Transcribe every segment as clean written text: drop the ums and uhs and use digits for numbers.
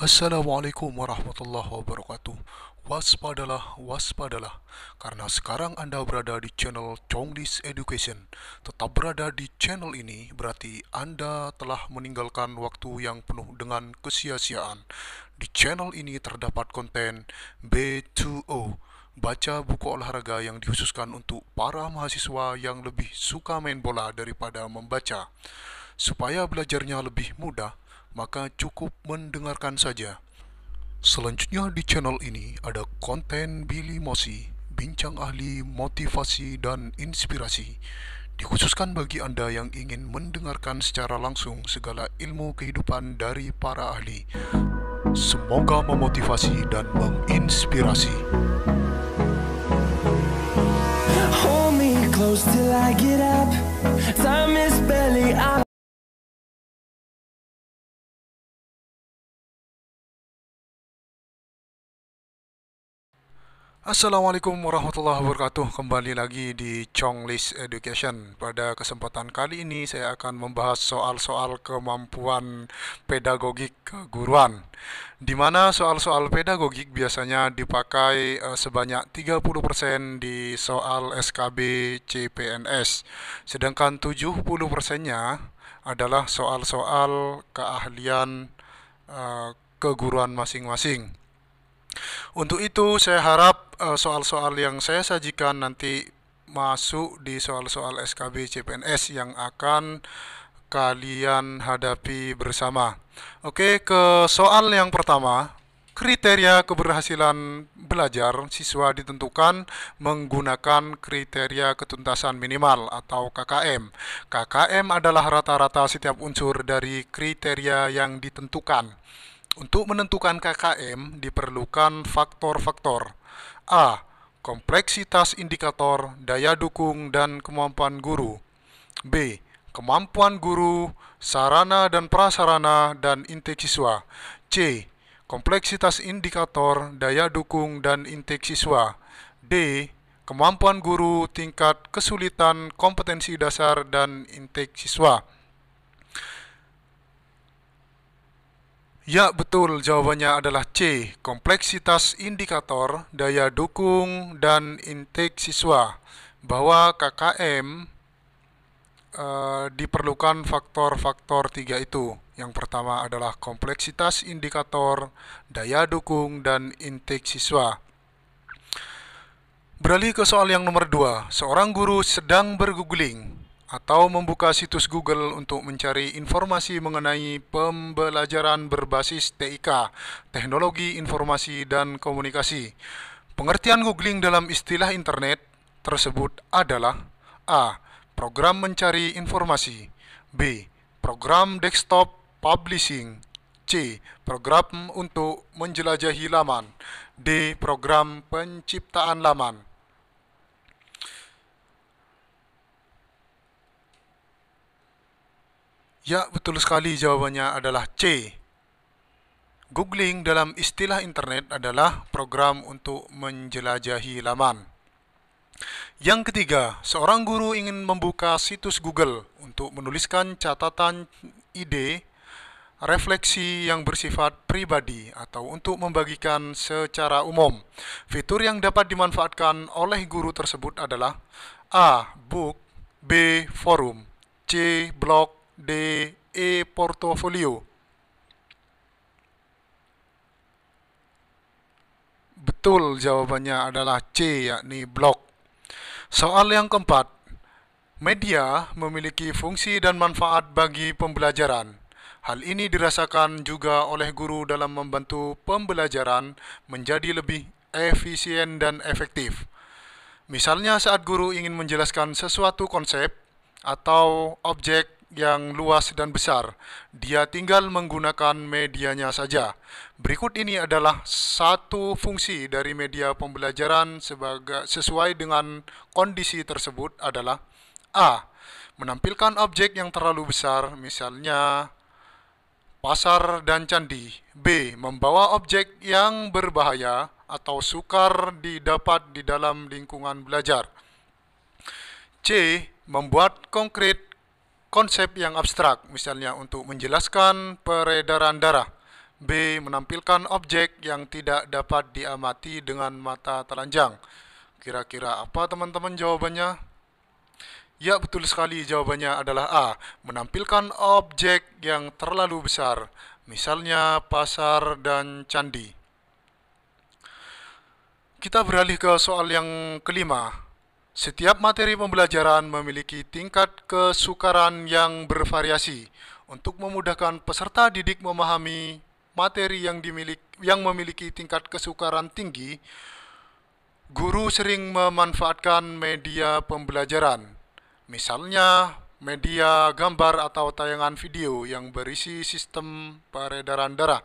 Assalamualaikum warahmatullahi wabarakatuh. Waspadalah, waspadalah, karena sekarang Anda berada di channel Chonglis Education. Tetap berada di channel ini berarti Anda telah meninggalkan waktu yang penuh dengan kesia-siaan. Di channel ini terdapat konten B2O, baca buku olahraga yang dikhususkan untuk para mahasiswa yang lebih suka main bola daripada membaca. Supaya belajarnya lebih mudah, maka cukup mendengarkan saja. Selanjutnya di channel ini ada konten Billy Mosi, bincang ahli motivasi dan inspirasi. Dikhususkan bagi Anda yang ingin mendengarkan secara langsung segala ilmu kehidupan dari para ahli. Semoga memotivasi dan menginspirasi. Hold me close till I get up. Time is barely on. Assalamualaikum warahmatullahi wabarakatuh. Kembali lagi di Chonglis Education. Pada kesempatan kali ini saya akan membahas soal-soal kemampuan pedagogik keguruan, di mana soal-soal pedagogik biasanya dipakai sebanyak 30% di soal SKB CPNS, sedangkan 70%-nya adalah soal-soal keahlian keguruan masing-masing. Untuk itu, saya harap soal-soal yang saya sajikan nanti masuk di soal-soal SKB CPNS yang akan kalian hadapi bersama. Oke, ke soal yang pertama. Kriteria keberhasilan belajar siswa ditentukan menggunakan kriteria ketuntasan minimal atau KKM. KKM adalah rata-rata setiap unsur dari kriteria yang ditentukan. Untuk menentukan KKM diperlukan faktor-faktor. A. Kompleksitas indikator, daya dukung, dan kemampuan guru. B. Kemampuan guru, sarana dan prasarana, dan intake siswa. C. Kompleksitas indikator, daya dukung, dan intake siswa. D. Kemampuan guru, tingkat kesulitan, kompetensi dasar, dan intake siswa. Ya, betul. Jawabannya adalah C. Kompleksitas indikator, daya dukung, dan intake siswa. Bahwa KKM diperlukan faktor-faktor tiga itu. Yang pertama adalah kompleksitas indikator, daya dukung, dan intake siswa. Beralih ke soal yang nomor 2. Seorang guru sedang bergoogling atau membuka situs Google untuk mencari informasi mengenai pembelajaran berbasis TIK, Teknologi Informasi dan Komunikasi. Pengertian googling dalam istilah internet tersebut adalah A. Program mencari informasi. B. Program desktop publishing. C. Program untuk menjelajahi laman. D. Program penciptaan laman. Ya, betul sekali, jawabannya adalah C. Googling dalam istilah internet adalah program untuk menjelajahi laman. Yang ketiga, seorang guru ingin membuka situs Google untuk menuliskan catatan ide, refleksi yang bersifat pribadi atau untuk membagikan secara umum. Fitur yang dapat dimanfaatkan oleh guru tersebut adalah A. Book, B. Forum, C. Blog, D. E-portfolio. Betul, jawabannya adalah C, yakni blog. Soal yang keempat, media memiliki fungsi dan manfaat bagi pembelajaran. Hal ini dirasakan juga oleh guru dalam membantu pembelajaran menjadi lebih efisien dan efektif. Misalnya saat guru ingin menjelaskan sesuatu konsep atau objek yang luas dan besar, dia tinggal menggunakan medianya saja. Berikut ini adalah satu fungsi dari media pembelajaran sesuai dengan kondisi tersebut adalah A. Menampilkan objek yang terlalu besar, misalnya pasar dan candi. B. Membawa objek yang berbahaya atau sukar didapat di dalam lingkungan belajar. C. Membuat konkret konsep yang abstrak, misalnya untuk menjelaskan peredaran darah. B. Menampilkan objek yang tidak dapat diamati dengan mata telanjang. Kira-kira apa teman-teman jawabannya? Ya, betul sekali, jawabannya adalah A. Menampilkan objek yang terlalu besar, misalnya pasar dan candi. Kita beralih ke soal yang kelima. Setiap materi pembelajaran memiliki tingkat kesukaran yang bervariasi. Untuk memudahkan peserta didik memahami materi yang memiliki tingkat kesukaran tinggi, guru sering memanfaatkan media pembelajaran. Misalnya, media gambar atau tayangan video yang berisi sistem peredaran darah.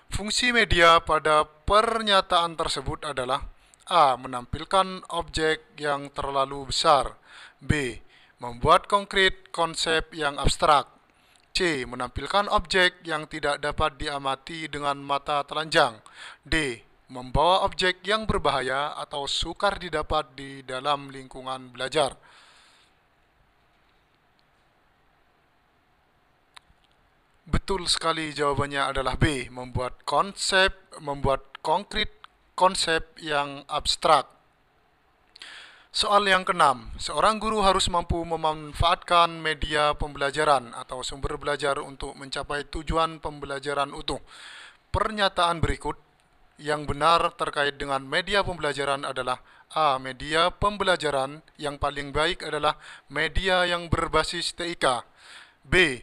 Fungsi media pada pernyataan tersebut adalah A. Menampilkan objek yang terlalu besar. B. Membuat konkret konsep yang abstrak. C. Menampilkan objek yang tidak dapat diamati dengan mata telanjang. D. Membawa objek yang berbahaya atau sukar didapat di dalam lingkungan belajar. Betul sekali, jawabannya adalah B. Membuat konkret konsep yang abstrak. Soal yang keenam, seorang guru harus mampu memanfaatkan media pembelajaran atau sumber belajar untuk mencapai tujuan pembelajaran utuh. Pernyataan berikut yang benar terkait dengan media pembelajaran adalah A. Media pembelajaran yang paling baik adalah media yang berbasis TIK. B.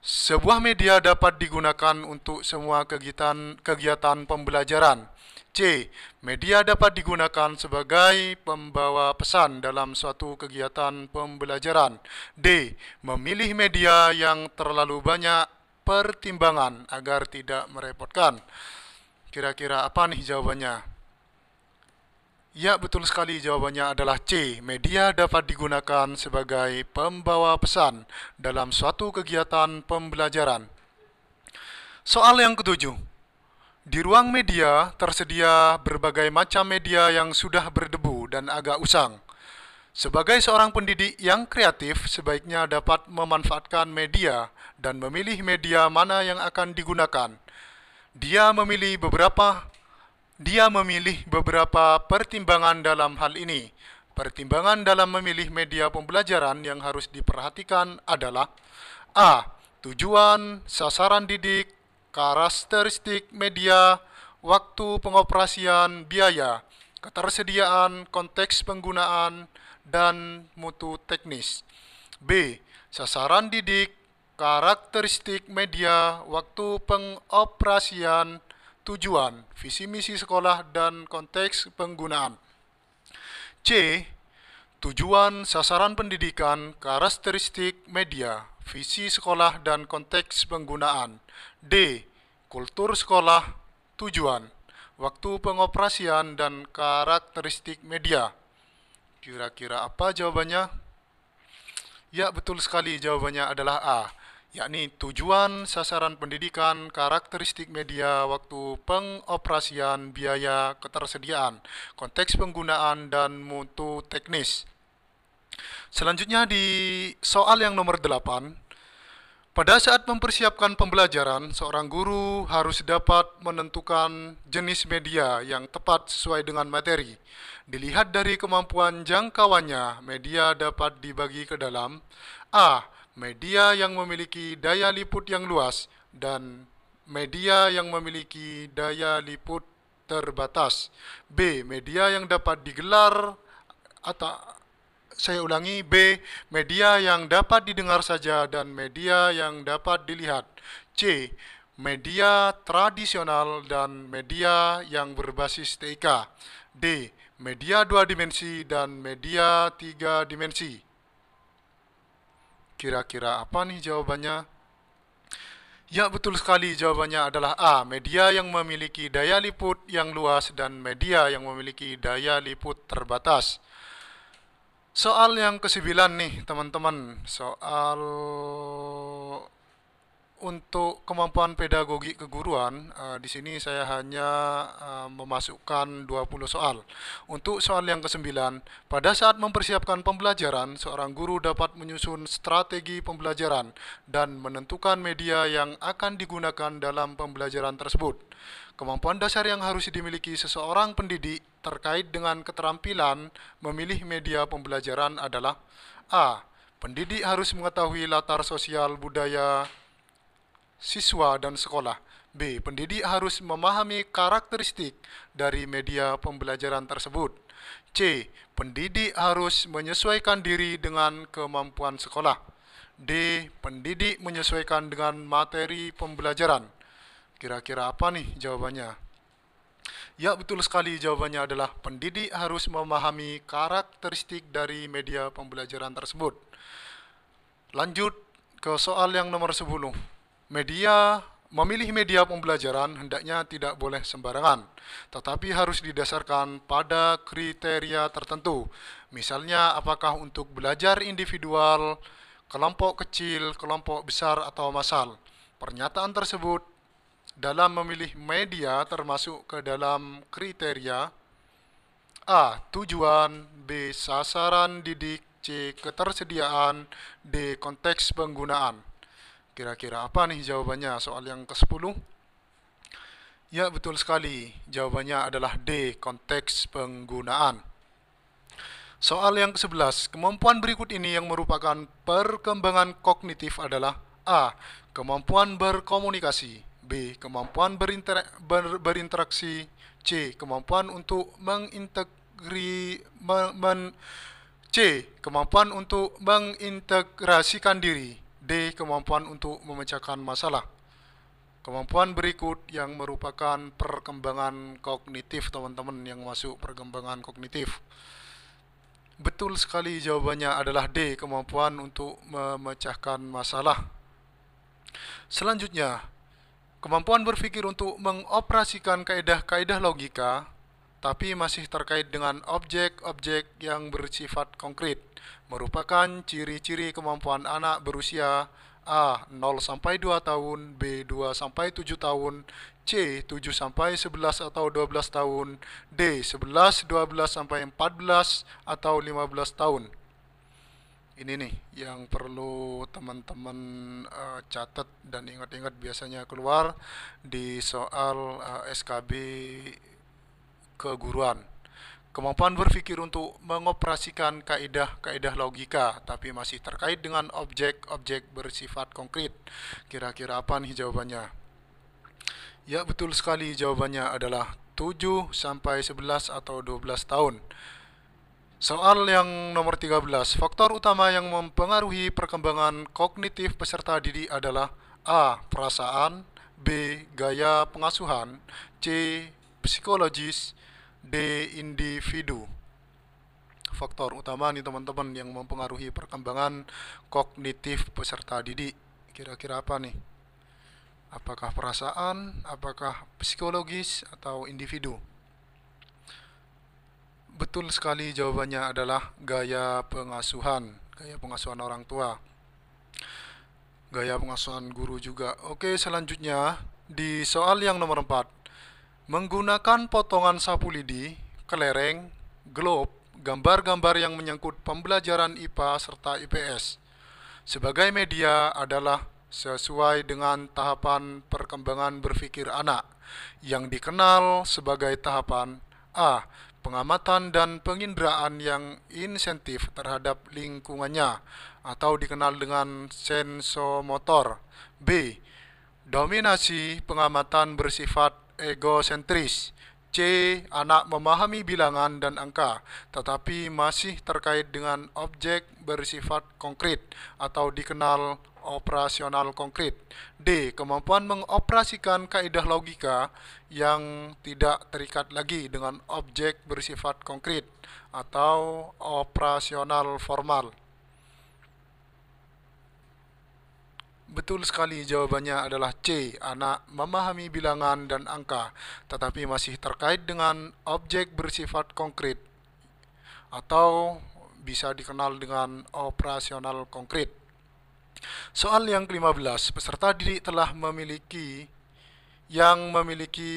Sebuah media dapat digunakan untuk semua kegiatan pembelajaran. C. Media dapat digunakan sebagai pembawa pesan dalam suatu kegiatan pembelajaran. D. Memilih media yang terlalu banyak pertimbangan agar tidak merepotkan. Kira-kira apa nih jawabannya? Ya, betul sekali, jawabannya adalah C. Media dapat digunakan sebagai pembawa pesan dalam suatu kegiatan pembelajaran. Soal yang ketujuh. Di ruang media tersedia berbagai macam media yang sudah berdebu dan agak usang. Sebagai seorang pendidik yang kreatif, sebaiknya dapat memanfaatkan media dan memilih media mana yang akan digunakan. Dia memilih beberapa pertimbangan dalam hal ini. Pertimbangan dalam memilih media pembelajaran yang harus diperhatikan adalah A. Tujuan, sasaran didik, karakteristik media, waktu pengoperasian, biaya, ketersediaan, konteks penggunaan, dan mutu teknis. B. Sasaran didik, karakteristik media, waktu pengoperasian, tujuan, visi misi sekolah, dan konteks penggunaan. C. Tujuan, sasaran pendidikan, karakteristik media, visi sekolah, dan konteks penggunaan. D. Kultur sekolah, tujuan, waktu pengoperasian, dan karakteristik media. Kira-kira apa jawabannya? Ya, betul sekali, jawabannya adalah A, yakni tujuan, sasaran pendidikan, karakteristik media, waktu pengoperasian, biaya, ketersediaan, konteks penggunaan, dan mutu teknis. Selanjutnya di soal yang nomor 8, pada saat mempersiapkan pembelajaran, seorang guru harus dapat menentukan jenis media yang tepat sesuai dengan materi. Dilihat dari kemampuan jangkauannya, media dapat dibagi ke dalam A. Media yang memiliki daya liput yang luas dan media yang memiliki daya liput terbatas. B. Media yang dapat digelar atau B. Media yang dapat didengar saja dan media yang dapat dilihat. C. Media tradisional dan media yang berbasis TIK. D. Media 2 dimensi dan media 3 dimensi. Kira-kira apa nih jawabannya? Ya, betul sekali, jawabannya adalah A. Media yang memiliki daya liput yang luas dan media yang memiliki daya liput terbatas. Soal yang ke-9 nih teman-teman, soal untuk kemampuan pedagogi keguruan, di sini saya hanya memasukkan 20 soal. Untuk soal yang ke-9, pada saat mempersiapkan pembelajaran, seorang guru dapat menyusun strategi pembelajaran dan menentukan media yang akan digunakan dalam pembelajaran tersebut. Kemampuan dasar yang harus dimiliki seseorang pendidik terkait dengan keterampilan memilih media pembelajaran adalah: A. Pendidik harus mengetahui latar sosial budaya siswa dan sekolah. B. Pendidik harus memahami karakteristik dari media pembelajaran tersebut. C. Pendidik harus menyesuaikan diri dengan kemampuan sekolah. D. Pendidik menyesuaikan dengan materi pembelajaran. Kira-kira apa nih jawabannya? Ya, betul sekali, jawabannya adalah pendidik harus memahami karakteristik dari media pembelajaran tersebut. Lanjut ke soal yang nomor 10. Memilih media pembelajaran hendaknya tidak boleh sembarangan, tetapi harus didasarkan pada kriteria tertentu. Misalnya, apakah untuk belajar individual, kelompok kecil, kelompok besar, atau massal. Pernyataan tersebut dalam memilih media termasuk ke dalam kriteria: A. Tujuan, B. Sasaran didik, C. Ketersediaan, D. Konteks penggunaan. Kira-kira apa nih jawabannya soal yang ke-10? Ya, betul sekali. Jawabannya adalah D. Konteks penggunaan. Soal yang ke-11, kemampuan berikut ini yang merupakan perkembangan kognitif adalah: A. Kemampuan berkomunikasi, B. Kemampuan berinteraksi, C. Kemampuan untuk kemampuan untuk mengintegrasikan diri, D. Kemampuan untuk memecahkan masalah. Kemampuan berikut yang merupakan perkembangan kognitif, teman-teman yang masuk perkembangan kognitif. Betul sekali, jawabannya adalah D. Kemampuan untuk memecahkan masalah. Selanjutnya, kemampuan berpikir untuk mengoperasikan kaidah-kaidah logika, tapi masih terkait dengan objek-objek yang bersifat konkret, merupakan ciri-ciri kemampuan anak berusia: A. 0-2 tahun, B. 2-7 tahun, C. 7-11 atau 12 tahun, D. 11-12-14 atau 15 tahun. Ini nih yang perlu teman-teman catat dan ingat-ingat, biasanya keluar di soal SKB keguruan. Kemampuan berpikir untuk mengoperasikan kaidah-kaidah logika, tapi masih terkait dengan objek-objek bersifat konkret. Kira-kira apa nih jawabannya? Ya, betul sekali, jawabannya adalah 7-11 atau 12 tahun. Soal yang nomor 13, faktor utama yang mempengaruhi perkembangan kognitif peserta didik adalah: A. Perasaan, B. Gaya pengasuhan, C. Psikologis, D. Individu. Faktor utama nih teman-teman yang mempengaruhi perkembangan kognitif peserta didik. Kira-kira apa nih? Apakah perasaan, apakah psikologis, atau individu? Betul sekali, jawabannya adalah gaya pengasuhan orang tua. Gaya pengasuhan guru juga. Oke, selanjutnya di soal yang nomor 4. Menggunakan potongan sapu lidi, kelereng, globe, gambar-gambar yang menyangkut pembelajaran IPA serta IPS sebagai media adalah sesuai dengan tahapan perkembangan berpikir anak yang dikenal sebagai tahapan: A. Pengamatan dan penginderaan yang insentif terhadap lingkungannya atau dikenal dengan sensomotor. B. Dominasi pengamatan bersifat egosentris. C. Anak memahami bilangan dan angka, tetapi masih terkait dengan objek bersifat konkret atau dikenal operasional konkret. D. Kemampuan mengoperasikan kaidah logika yang tidak terikat lagi dengan objek bersifat konkret atau operasional formal. Betul sekali, jawabannya adalah C. Anak memahami bilangan dan angka, tetapi masih terkait dengan objek bersifat konkret atau bisa dikenal dengan operasional konkret. Soal yang ke-15, peserta didik telah memiliki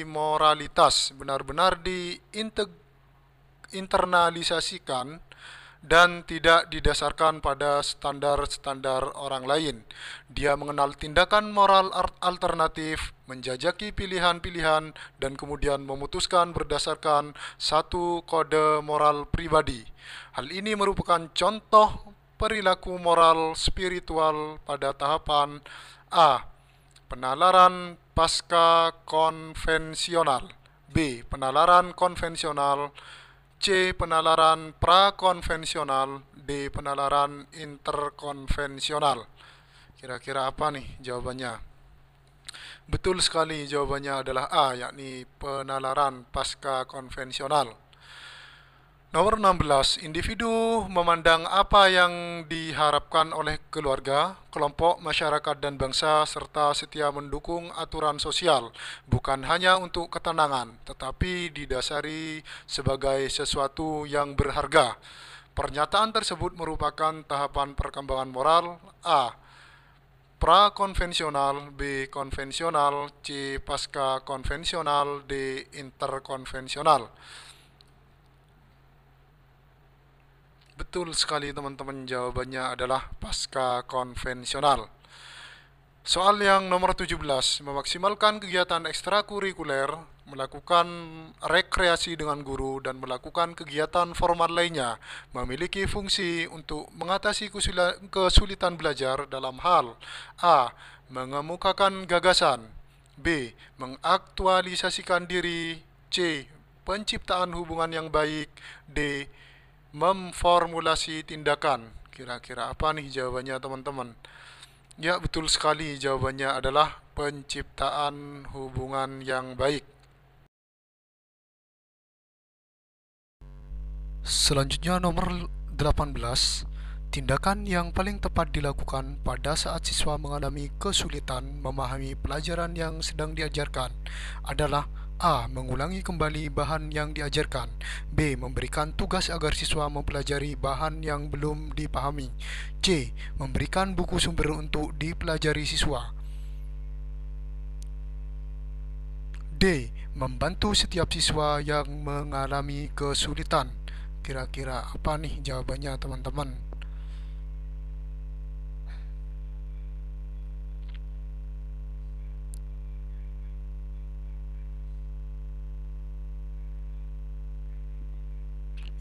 moralitas benar-benar diinternalisasikan dan tidak didasarkan pada standar-standar orang lain. Dia mengenal tindakan moral alternatif, menjajaki pilihan-pilihan, dan kemudian memutuskan berdasarkan satu kode moral pribadi. Hal ini merupakan contoh perilaku moral spiritual pada tahapan A. Penalaran pasca konvensional. B. Penalaran konvensional. C. Penalaran prakonvensional. D. Penalaran interkonvensional. Kira-kira apa nih jawabannya? Betul sekali, jawabannya adalah A, yakni penalaran pasca konvensional. Nomor 16, individu memandang apa yang diharapkan oleh keluarga, kelompok, masyarakat, dan bangsa, serta setia mendukung aturan sosial, bukan hanya untuk ketenangan, tetapi didasari sebagai sesuatu yang berharga. Pernyataan tersebut merupakan tahapan perkembangan moral A. Prakonvensional, B. Konvensional, C. Pasca konvensional, D. Interkonvensional. Betul sekali teman-teman, jawabannya adalah pasca konvensional. Soal yang nomor 17, memaksimalkan kegiatan ekstrakurikuler, melakukan rekreasi dengan guru, dan melakukan kegiatan formal lainnya memiliki fungsi untuk mengatasi kesulitan belajar dalam hal A. Mengemukakan gagasan, B. Mengaktualisasikan diri, C. Penciptaan hubungan yang baik, D. Memformulasi tindakan. Kira-kira apa nih jawabannya teman-teman? Ya, betul sekali, jawabannya adalah penciptaan hubungan yang baik. Selanjutnya nomor 18, tindakan yang paling tepat dilakukan pada saat siswa mengalami kesulitan memahami pelajaran yang sedang diajarkan adalah A. Mengulangi kembali bahan yang diajarkan, B. Memberikan tugas agar siswa mempelajari bahan yang belum dipahami, C. Memberikan buku sumber untuk dipelajari siswa, D. Membantu setiap siswa yang mengalami kesulitan. Kira-kira apa nih jawabannya teman-teman?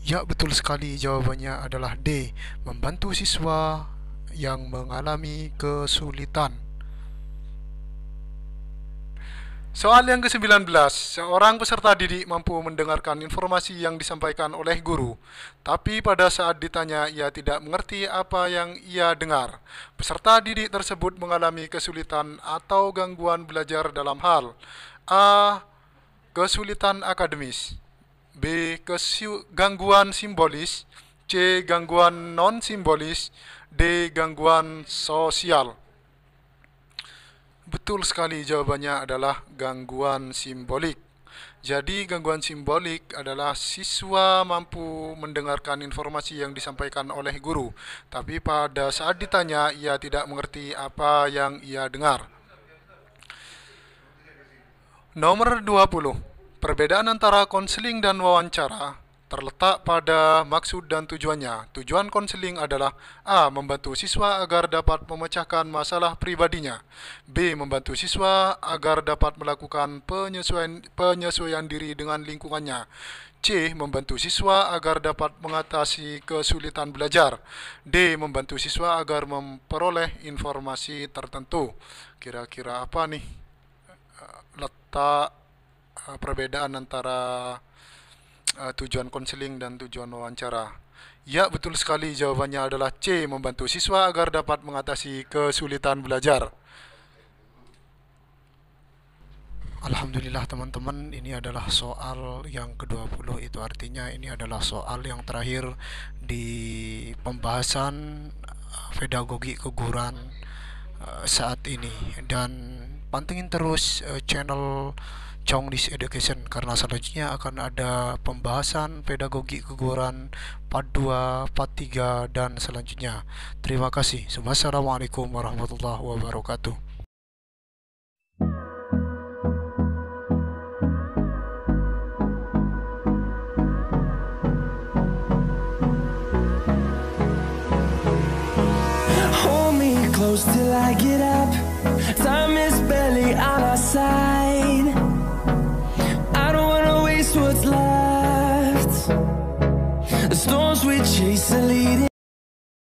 Ya, betul sekali, jawabannya adalah D. Membantu siswa yang mengalami kesulitan. Soal yang ke-19, seorang peserta didik mampu mendengarkan informasi yang disampaikan oleh guru, tapi pada saat ditanya ia tidak mengerti apa yang ia dengar. Peserta didik tersebut mengalami kesulitan atau gangguan belajar dalam hal A. Kesulitan akademis, B. Gangguan simbolis, C. Gangguan non-simbolis, D. Gangguan sosial. Betul sekali, jawabannya adalah gangguan simbolik. Jadi gangguan simbolik adalah siswa mampu mendengarkan informasi yang disampaikan oleh guru, tapi pada saat ditanya ia tidak mengerti apa yang ia dengar. Nomor 20, perbedaan antara konseling dan wawancara terletak pada maksud dan tujuannya. Tujuan konseling adalah A. Membantu siswa agar dapat memecahkan masalah pribadinya, B. Membantu siswa agar dapat melakukan penyesuaian diri dengan lingkungannya, C. Membantu siswa agar dapat mengatasi kesulitan belajar, D. Membantu siswa agar memperoleh informasi tertentu. Kira-kira apa nih letak perbedaan antara tujuan konseling dan tujuan wawancara? Ya, betul sekali, jawabannya adalah C. Membantu siswa agar dapat mengatasi kesulitan belajar. Alhamdulillah teman-teman, ini adalah soal yang ke-20, itu artinya ini adalah soal yang terakhir di pembahasan pedagogi keguruan saat ini. Dan pantengin terus channel Chonglish Education, karena selanjutnya akan ada pembahasan pedagogi keguruan part 2, part 3, dan selanjutnya. Terima kasih. Wassalamualaikum warahmatullahi wabarakatuh. Hold me close till I get up. Time is barely on our side. I don't wanna waste what's left. The storms we chase are leading